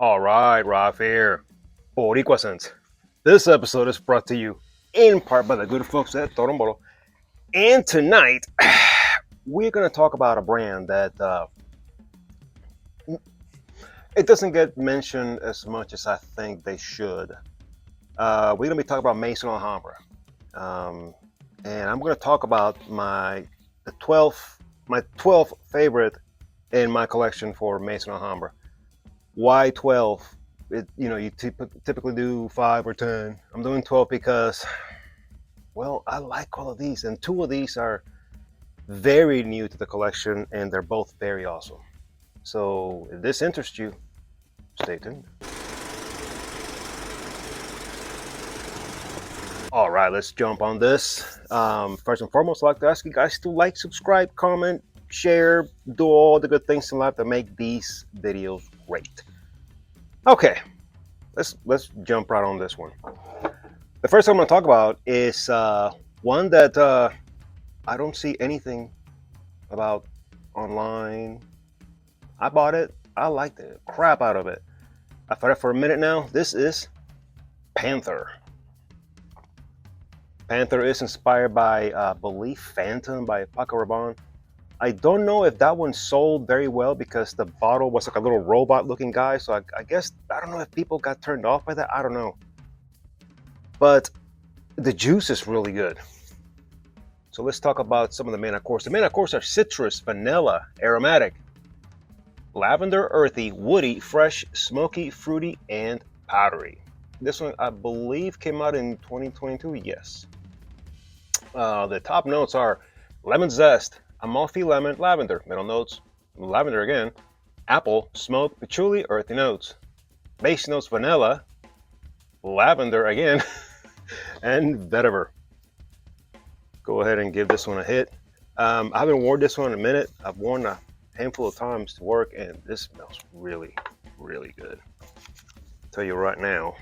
All right, Ralph here. Boricua Sense. This episode is brought to you in part by the good folks at Torombolo. And tonight, we're going to talk about a brand that it doesn't get mentioned as much as I think they should. We're going to be talking about Maison Alhambra. Um, and I'm going to talk about the 12th favorite in my collection for Maison Alhambra. Why 12? You typically do 5 or 10. I'm doing 12 because, well, I like all of these, and two of these are very new to the collection, and they're both very awesome. So if this interests you, stay tuned. All right, let's jump on this. First and foremost, I'd like to ask you guys to like, subscribe, comment, share, do all the good things in life that make these videos great. Okay, let's jump right on this one. The first thing I'm going to talk about is one that I don't see anything about online. I bought it. I liked the crap out of it. I've had it for a minute now. This is Panther. Panther is inspired by, I believe, Phantom by Paco Rabanne. I don't know if that one sold very well because the bottle was like a little robot-looking guy. So I guess, I don't know if people got turned off by that. I don't know. But the juice is really good. So let's talk about some of the main accords. The main accords are citrus, vanilla, aromatic, lavender, earthy, woody, fresh, smoky, fruity, and powdery. This one, I believe, came out in 2022. Yes. The top notes are lemon zest, Amalfi lemon, lavender. Middle notes, lavender again, apple, smoke, patchouli, earthy notes. Base notes, vanilla, lavender again, and vetiver. Go ahead and give this one a hit. I haven't worn this one in a minute. I've worn a handful of times to work, and this smells really, really good. I'll tell you right now.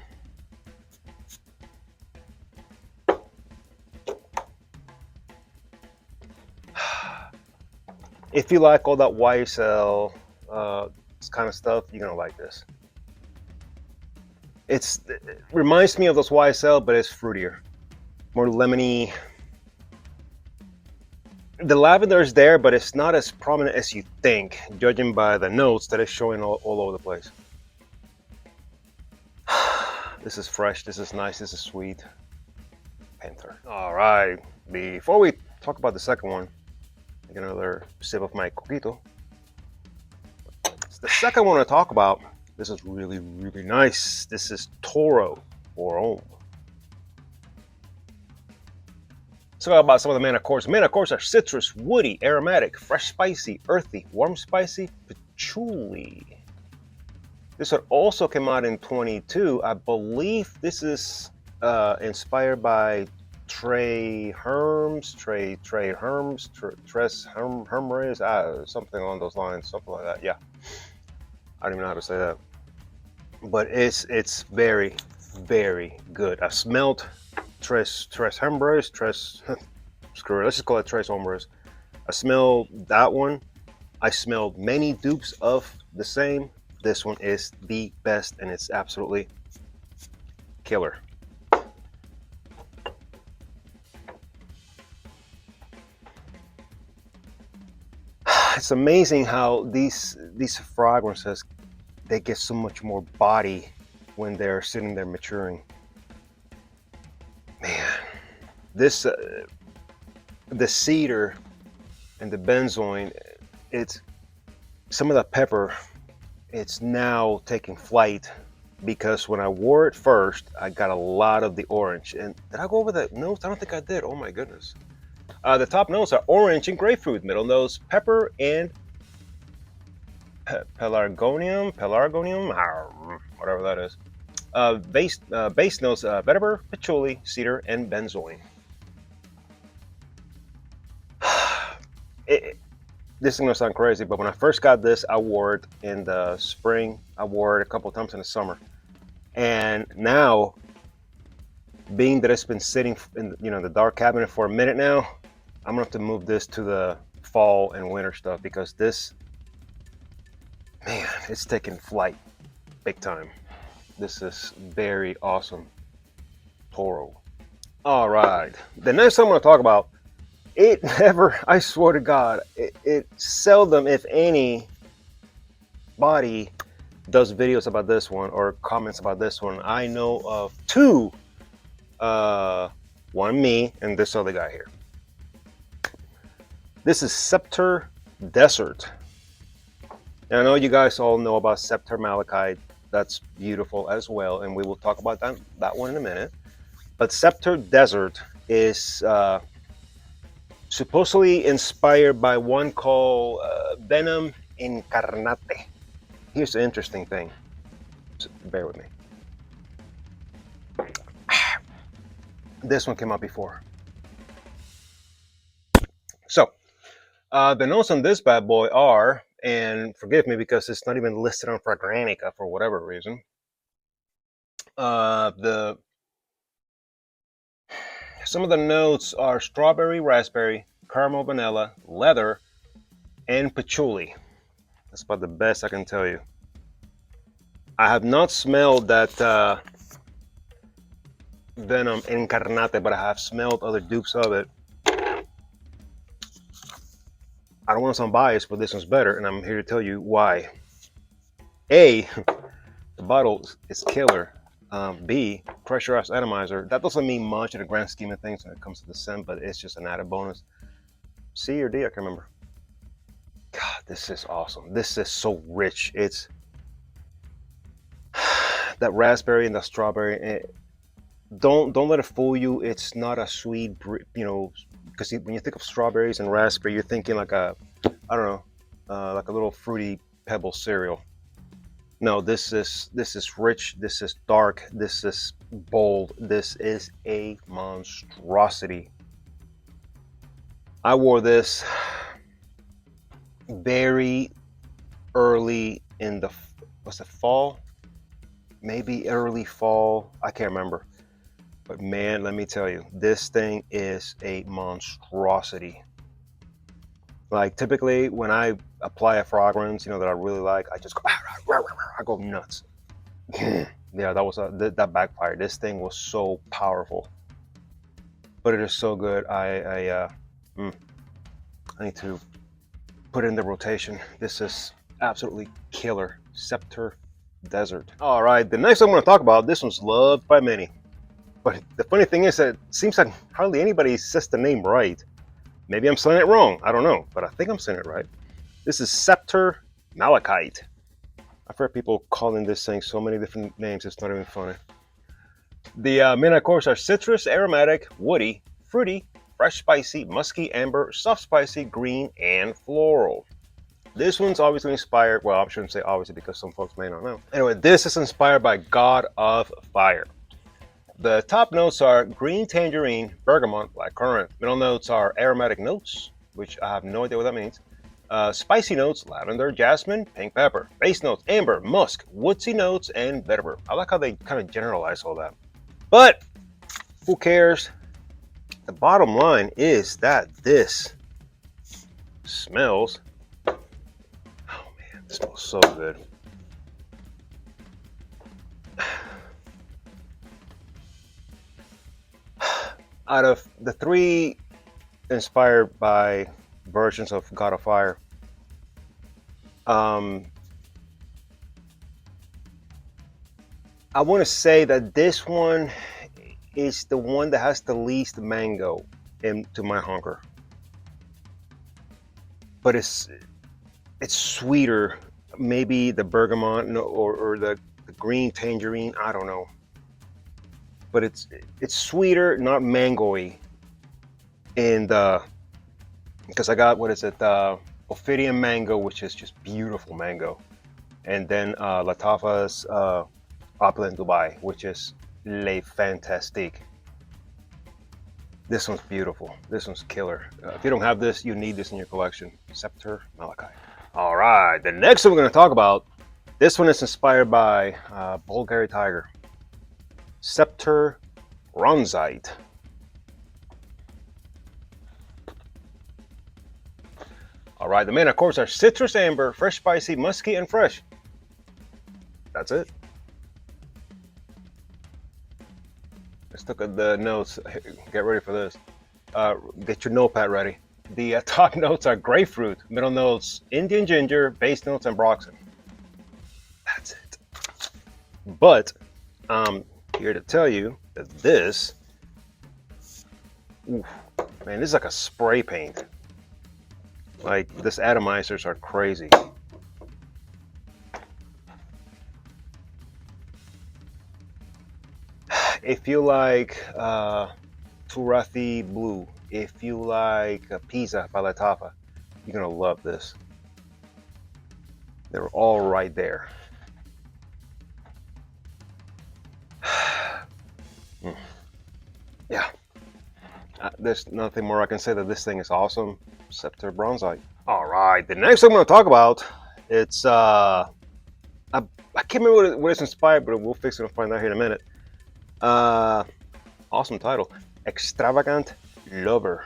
If you like all that YSL kind of stuff, you're gonna like this. It reminds me of those YSL, but it's fruitier, more lemony. The lavender is there, but it's not as prominent as you think, judging by the notes that it's showing all over the place. This is fresh, this is nice, this is sweet. Panther. All right, before we talk about the second one, take another sip of my coquito. The second one I talk about, this is really, really nice. This is Toro or Om. Let's talk about some of the main accords. The main accords are citrus, woody, aromatic, fresh spicy, earthy, warm spicy, patchouli. This one also came out in 22. I believe this is inspired by Tres Hermes, something along those lines, something like that. Yeah, I don't even know how to say that, but it's very, very good. I smelled Tres Hermes, screw it, let's just call it Tres Hombres. I smelled that one. I smelled many dupes of the same. This one is the best, and it's absolutely killer. It's amazing how these fragrances, they get so much more body when they're sitting there maturing. Man, this the cedar and the benzoin, it's some of the pepper. It's now taking flight because when I wore it first, I got a lot of the orange. And did I go over the notes? I don't think I did. Oh my goodness. The top notes are orange and grapefruit. Middle notes, pepper and pelargonium, whatever that is. Base notes, vetiver, patchouli, cedar, and benzoin. This is gonna sound crazy, but when I first got this, I wore it in the spring. I wore it a couple of times in the summer, and now, being that it's been sitting in the dark cabinet for a minute now, I'm gonna have to move this to the fall and winter stuff because this, man, it's taking flight. big time. This is very awesome. Toro. All right. The next I'm going to talk about, it never, I swear to God, it seldom, if any, body does videos about this one or comments about this one. I know of two, one me and this other guy here. This is Scepter Desert. And I know you guys all know about Scepter Malachite. That's beautiful as well, and we will talk about that one in a minute. But Scepter Desert is supposedly inspired by one called Venom Incarnate. Here's the interesting thing. So bear with me. This one came out before. So the notes on this bad boy are, and forgive me because it's not even listed on Fragrantica for whatever reason. Some of the notes are strawberry, raspberry, caramel, vanilla, leather, and patchouli. That's about the best I can tell you. I have not smelled that Venom Incarnate, but I have smelled other dupes of it. I don't want to sound biased, but this one's better, and I'm here to tell you why. A, the bottle is killer. B, pressurized atomizer. That doesn't mean much in the grand scheme of things when it comes to the scent, but it's just an added bonus. C or D, I can't remember. God, this is awesome. This is so rich. It's that raspberry and the strawberry. Don't let it fool you. It's not a sweet, you know, because when you think of strawberries and raspberry, you're thinking like a, I don't know, like a little fruity pebble cereal. No, this is rich. This is dark. This is bold. This is a monstrosity. I wore this very early in the, was it fall? Maybe early fall. I can't remember. But man, let me tell you, this thing is a monstrosity. Like typically when I apply a fragrance, you know, that I really like, I just go, I go nuts. Yeah, that was that backfired. This thing was so powerful, but it is so good. I need to put it in the rotation. This is absolutely killer. Scepter Desert. All right, the next I'm going to talk about, this one's loved by many. But the funny thing is that it seems like hardly anybody says the name right. Maybe I'm saying it wrong. I don't know, but I think I'm saying it right. This is Scepter Malachite. I've heard people calling this thing so many different names, it's not even funny. The men, of course, are citrus, aromatic, woody, fruity, fresh spicy, musky, amber, soft spicy, green, and floral. This one's obviously inspired, well, I shouldn't say obviously because some folks may not know. Anyway, this is inspired by God of Fire. The top notes are green tangerine, bergamot, blackcurrant. Middle notes are aromatic notes, which I have no idea what that means. Spicy notes, lavender, jasmine, pink pepper. Base notes, amber, musk, woodsy notes, and vetiver. I like how they kind of generalize all that. But who cares? The bottom line is that this smells, oh man, it smells so good. Out of the three inspired by versions of God of Fire, I want to say that this one is the one that has the least mango into my hunger. But it's sweeter. Maybe the bergamot or the green tangerine, I don't know. But it's sweeter, not mangoey. And because I got, what is it, Ophidian mango, which is just beautiful mango, and then Lattafa's Opulent Dubai, which is Le Fantastique. This one's beautiful. This one's killer. If you don't have this, you need this in your collection. Scepter Malachite. All right, the next one we're going to talk about, this one is inspired by Bulgari Tiger. Scepter Bronzite. All right, the main, of course, are citrus, amber, fresh, spicy, musky, and fresh. That's it. Look at the notes. Get ready for this. Get your notepad ready. The top notes are grapefruit, middle notes Indian ginger, base notes ambroxan. That's it. But I'm here to tell you that this, oof, man, this is like a spray paint. Like, this atomizers are crazy. If you like Turathi Blue, if you like Pisa Palatafa, you're gonna love this. They're all right there. Yeah, there's nothing more I can say that this thing is awesome, except for bronzite. All right, the next thing I'm gonna talk about, it's I can't remember what it's inspired, but we'll fix it and find out here in a minute. Awesome title, Extravagant Lover.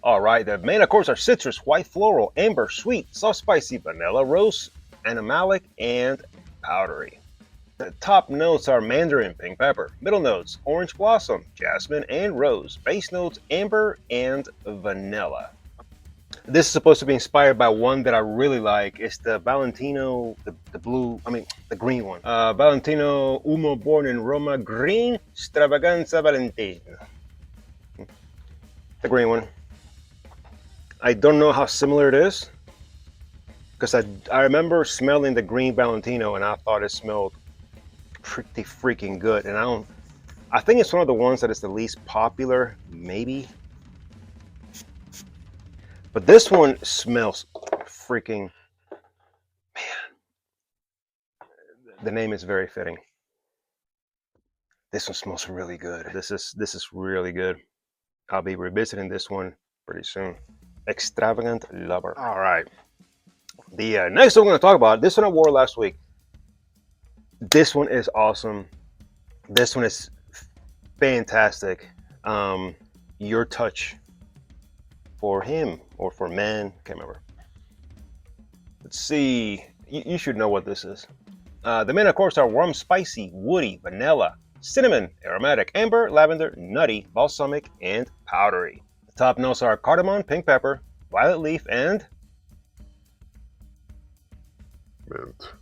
All right, the main accords are citrus, white floral, amber, sweet, soft spicy, vanilla, rose, animalic, and powdery. The top notes are mandarin, pink pepper. Middle notes, orange blossom, jasmine, and rose. Base notes, amber and vanilla. This is supposed to be inspired by one that I really like. It's the Valentino, the green one. Valentino Umo born in Roma Green Stravaganza Valentino. The green one. I don't know how similar it is, because I remember smelling the green Valentino and I thought it smelled pretty freaking good. And I think it's one of the ones that is the least popular, maybe. But this one smells freaking, man. The name is very fitting. This one smells really good. This is really good. I'll be revisiting this one pretty soon. Extravagant Lover. All right. The next one we're going to talk about, this one I wore last week. This one is awesome. This one is fantastic. Your Touch, for him or for men, can't remember. Let's see. You should know what this is. The main accords are warm, spicy, woody, vanilla, cinnamon, aromatic, amber, lavender, nutty, balsamic, and powdery. The top notes are cardamom, pink pepper, violet leaf, and mint.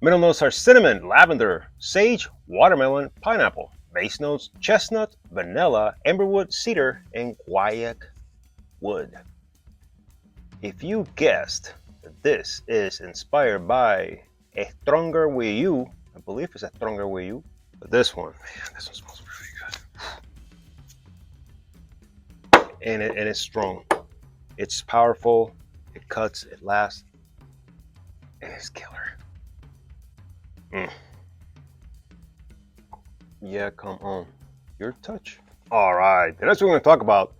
Middle notes are cinnamon, lavender, sage, watermelon, pineapple. Base notes, chestnut, vanilla, amberwood, cedar, and guaiac wood. If you guessed that this is inspired by A Stronger With You, I believe it's A Stronger With You, but this one, man, this one smells really good. And it's strong. It's powerful, it cuts, it lasts, and it's killer. Yeah, come on. Your Touch. All right, that's what we're going to talk about.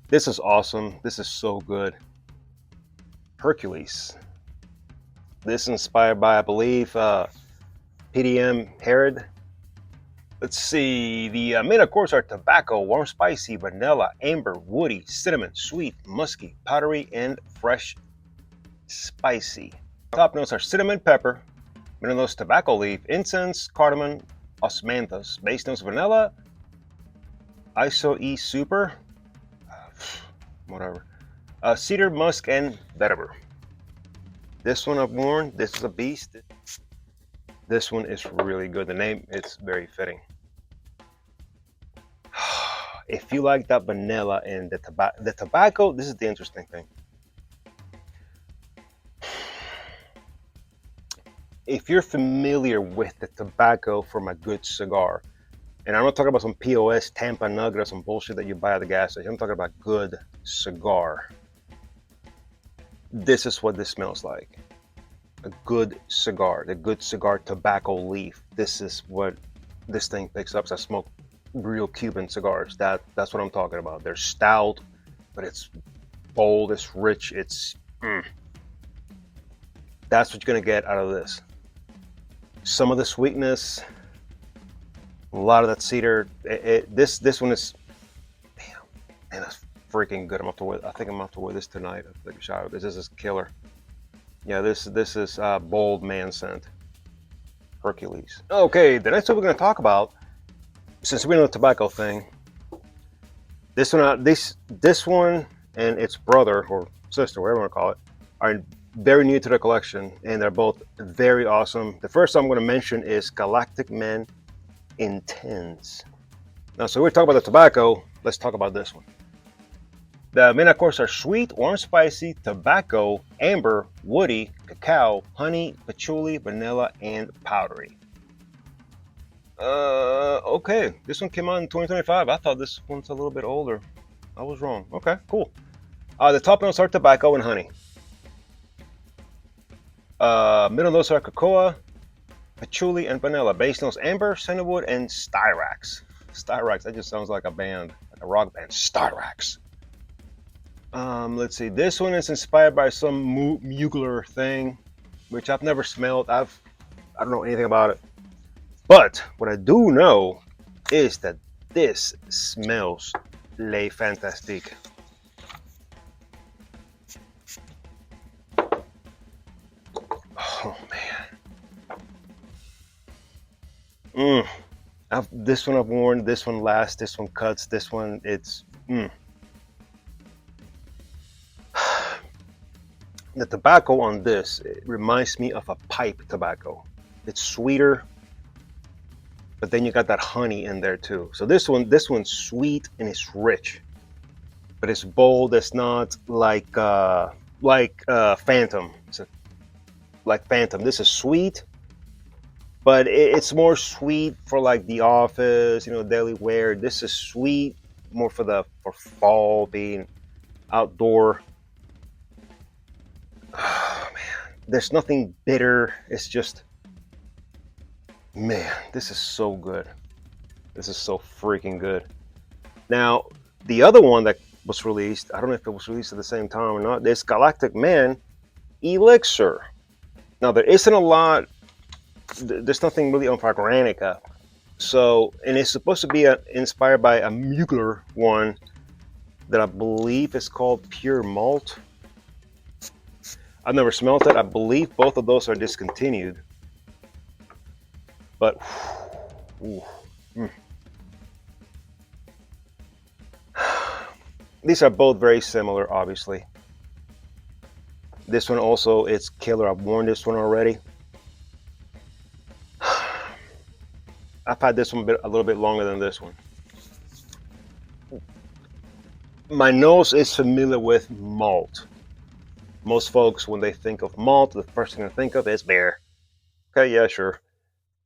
This is awesome. This is so good. Hercules. This is inspired by, I believe, PDM Herod. Let's see. The main accords are tobacco, warm, spicy, vanilla, amber, woody, cinnamon, sweet, musky, powdery, and fresh spicy. Top notes are cinnamon, pepper. Middle notes tobacco leaf, incense, cardamom, osmanthus. Base notes vanilla, iso e super, whatever, cedar, musk, and vetiver. This one I've worn. This is a beast. This one is really good. The name, it's very fitting. If you like that vanilla and the tobacco, this is the interesting thing. If you're familiar with the tobacco from a good cigar, and I'm not talking about some POS Tampa Nugget or some bullshit that you buy at the gas station, I'm talking about good cigar. This is what this smells like. A good cigar, the good cigar tobacco leaf. This is what this thing picks up. So I smoke real Cuban cigars. That's what I'm talking about. They're stout, but it's bold, it's rich, it's that's what you're gonna get out of this. Some of the sweetness, a lot of that cedar. This one is, damn, man, that's freaking good. I think I'm gonna have to wear this tonight. I'll take a shower. This is killer. Yeah, this is bold man scent. Hercules. Okay, the next one we're going to talk about, since we're in the tobacco thing, this one and its brother or sister, whatever you want to call it, are very new to the collection, and they're both very awesome. The first I'm going to mention is Galactic Man Intense. Now, so we're talking about the tobacco. Let's talk about this one. The main course are sweet, orange spicy, tobacco, amber, woody, cacao, honey, patchouli, vanilla, and powdery. Okay. This one came out in 2025. I thought this one's a little bit older. I was wrong. Okay, cool. The top notes are tobacco and honey. Middle notes are cocoa, patchouli, and vanilla. Base notes amber, sandalwood, and styrax. Styrax, that just sounds like a band, like a rock band. Styrax. Let's see. This one is inspired by some Mugler thing, which I've never smelled. I don't know anything about it. But what I do know is that this smells Le Fantastique. Oh man. This one I've worn. This one lasts. This one cuts. This one, it's. The tobacco on this, it reminds me of a pipe tobacco. It's sweeter, but then you got that honey in there too. So this one's sweet and it's rich, but it's bold. It's not like Phantom. Like Phantom. This is sweet, but it's more sweet for like the office, daily wear. This is sweet more for fall, being outdoor. Oh man, there's nothing bitter. It's just, man, this is so good. This is so freaking good. Now, the other one that was released, I don't know if it was released at the same time or not, this Galactic Man Elixir. Now, there isn't a lot, there's nothing really on Fragrantica. So, and it's supposed to be inspired by a Mugler one that I believe is called Pure Malt. I've never smelled it. I believe both of those are discontinued. But these are both very similar, obviously. This one also, it's killer. I've worn this one already. I've had this one a little bit longer than this one. My nose is familiar with malt. Most folks, when they think of malt, the first thing they think of is beer. Okay, yeah, sure.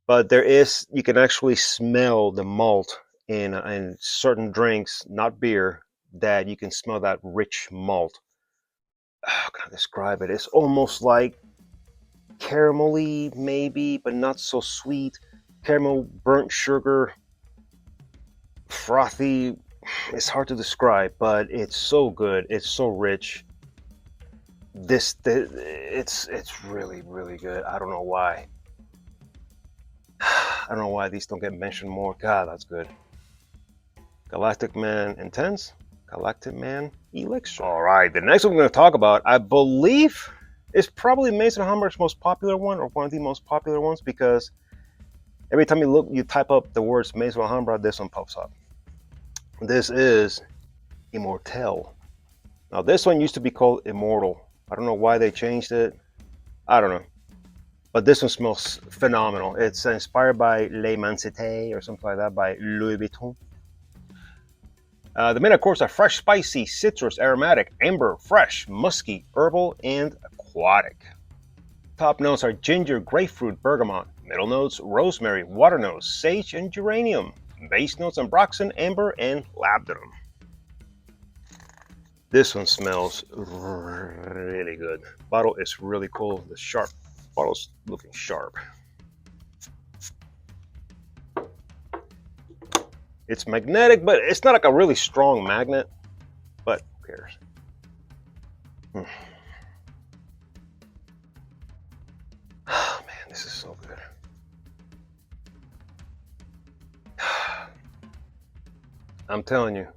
But you can actually smell the malt in certain drinks, not beer, that you can smell that rich malt. How can I describe it? It's almost like caramelly, maybe, but not so sweet. Caramel, burnt sugar, frothy. It's hard to describe, but it's so good. It's so rich. It's really, really good. I don't know why. I don't know why these don't get mentioned more. God, that's good. Galactic Man Intense, Galactic Man Elixir. All right, the next one we're going to talk about, I believe, is probably Maison Alhambra's most popular one, or one of the most popular ones, because every time you type up the words Maison Alhambra, this one pops up. This is Immortelle. Now, this one used to be called Immortal. I don't know why they changed it. I don't know. But this one smells phenomenal. It's inspired by Les Mansité or something like that by Louis Vuitton. The main course are fresh, spicy, citrus, aromatic, amber, fresh, musky, herbal, and aquatic. Top notes are ginger, grapefruit, bergamot. Middle notes, rosemary, water notes, sage, and geranium. Base notes, ambroxan, amber, and labdanum. This one smells really good. Bottle is really cool. The bottle's looking sharp. It's magnetic, but it's not like a really strong magnet. But who cares? Oh man, this is so good. I'm telling you.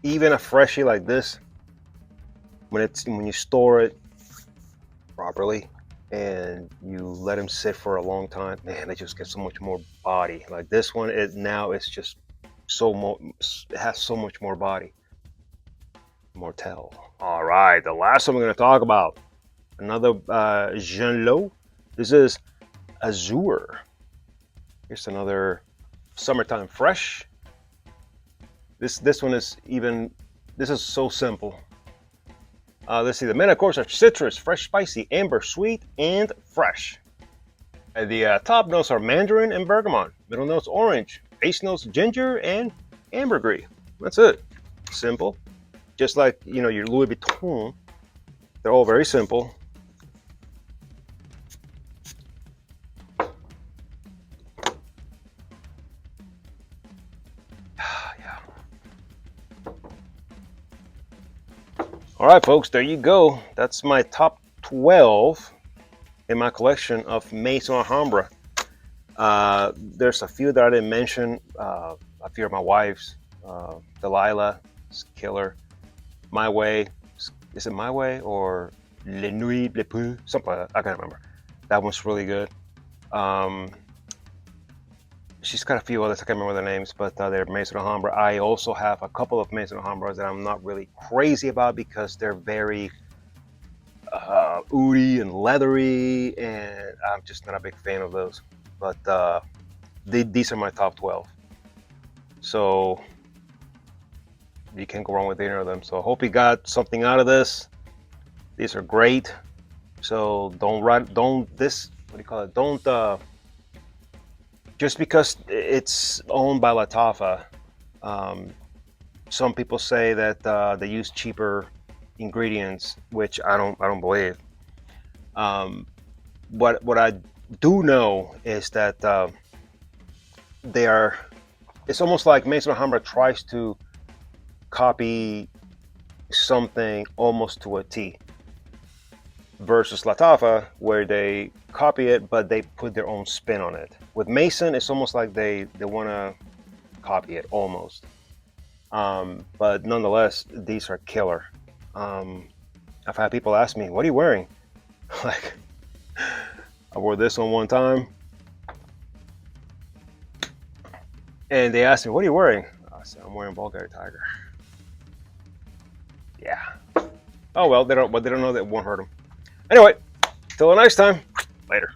Even a freshie like this, when you store it properly, and you let them sit for a long time, man, they just get so much more body. Like this one, now it's just it has so much more body. Mortel. All right, the last one we're going to talk about, another Jean Lo. This is Azure. Here's another summertime fresh. This one is even. This is so simple. Let's see. The men, of course, are citrus, fresh, spicy, amber, sweet, and fresh. The top notes are mandarin and bergamot. Middle notes orange. Base notes ginger and ambergris. That's it. Simple. Just like your Louis Vuitton. They're all very simple. Yeah. All right, folks. There you go. That's my top 12 in my collection of Maison Alhambra. There's a few that I didn't mention. A few of my wife's. Delilah, killer. My Way. Is it My Way or Les Nuits, Les Plus? Something like that. I can't remember. That one's really good. She's got a few others. I can't remember their names, but they're Maison Alhambra. I also have a couple of Maison Alhambras that I'm not really crazy about because they're very oudy and leathery, and I'm just not a big fan of those. But these are my top 12. So you can't go wrong with either of them. So I hope you got something out of this. These are great. So don't just because it's owned by Latafa. Some people say that they use cheaper ingredients, which I don't believe. What I do know is that it's almost like Maison Alhambra tries to copy something almost to a T versus Latafa, where they copy it but they put their own spin on it. With Maison, it's almost like they want to copy it almost. But nonetheless, these are killer. I've had people ask me, what are you wearing? Like, I wore this on one time and they asked me, what are you wearing? I said, I'm wearing Bulgari Tiger. Yeah. Oh well, they don't know that it won't hurt them. Anyway, till the next time. Later.